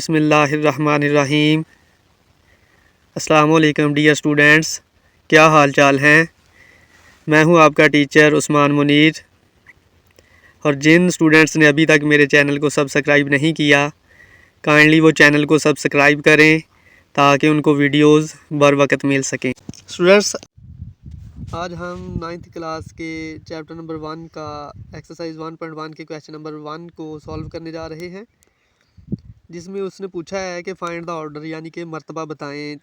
बिस्मिल्लाहिर्रहमानिर्रहीम। अस्सलाम वालेकुम डियर स्टूडेंट्स, क्या हाल चाल हैं। मैं हूं आपका टीचर उस्मान मुनीर। और जिन स्टूडेंट्स ने अभी तक मेरे चैनल को सब्सक्राइब नहीं किया, काइंडली वो चैनल को सब्सक्राइब करें ताकि उनको वीडियोस बर वक्त मिल सकें। स्टूडेंट्स, आज हम 9th क्लास के चैप्टर नंबर 1 का एक्सरसाइज 1.1 के क्वेश्चन नंबर 1 को सॉल्व करने जा रहे हैं, जिसमें उसने पूछा है कि फाइंड द ऑर्डर, यानी कि मर्तबा बताएं।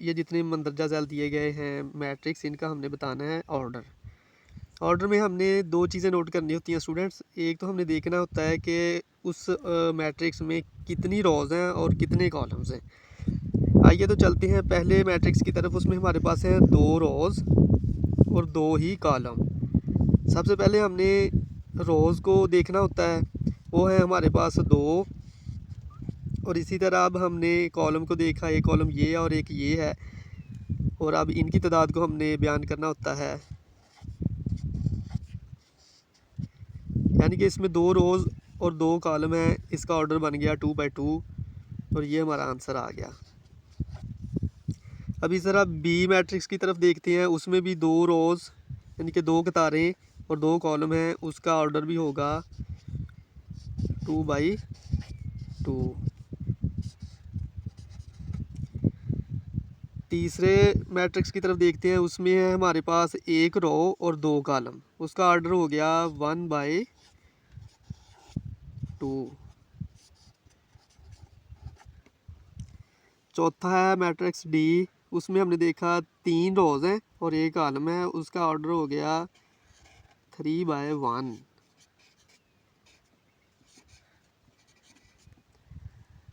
ये जितने मंदरजा झैल दिए गए हैं मैट्रिक्स, इनका हमने बताना है ऑर्डर। ऑर्डर में हमने दो चीज़ें नोट करनी होती हैं स्टूडेंट्स। एक तो हमने देखना होता है कि उस मैट्रिक्स में कितनी रोज़ हैं और कितने कॉलम्स हैं। आइए तो चलते हैं पहले मैट्रिक्स की तरफ। उसमें हमारे पास है 2 रोज़ और 2 ही कॉलम। सबसे पहले हमने रोज़ को देखना होता है, वो है हमारे पास 2। और इसी तरह अब हमने कॉलम को देखा, एक कॉलम ये है और एक ये है, और अब इनकी तादाद को हमने बयान करना होता है। यानी कि इसमें 2 रोज़ और 2 कॉलम हैं, इसका ऑर्डर बन गया 2/2 और ये हमारा आंसर आ गया। अब इस तरह बी मैट्रिक्स की तरफ देखते हैं। उसमें भी 2 रोज़ यानी कि 2 कतारें और 2 कॉलम हैं, उसका ऑर्डर भी होगा 2/2। तीसरे मैट्रिक्स की तरफ देखते हैं। उसमें है हमारे पास 1 रो और 2 कॉलम, उसका ऑर्डर हो गया 1/2। चौथा है मैट्रिक्स डी। उसमें हमने देखा 3 रोज़ हैं और 1 कॉलम है, उसका ऑर्डर हो गया 3/1।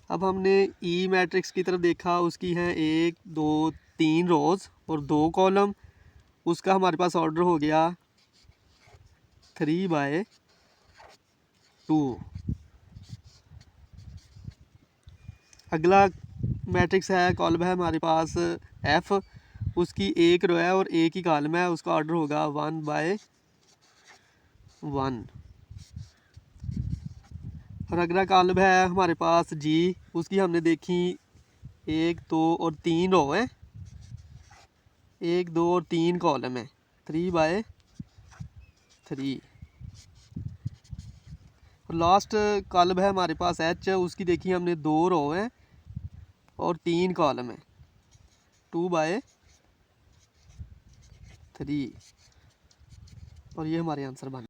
अब हमने ई मैट्रिक्स की तरफ देखा। उसकी हैं 1 2 3 रोज़ और 2 कॉलम, उसका हमारे पास ऑर्डर हो गया 3/2। अगला मैट्रिक्स है, कॉलम है हमारे पास एफ़। उसकी 1 रो है और 1 ही कॉलम है, उसका ऑर्डर होगा 1/1। और अगला कॉलम है हमारे पास जी। उसकी हमने देखी 1 2 और 3 रो है, 1 2 और 3 कॉलम है, 3/3। और लास्ट कॉलम है हमारे पास एच। उसकी देखी हमने 2 रो है और 3 कॉलम है, 2/3। और ये हमारे आंसर बन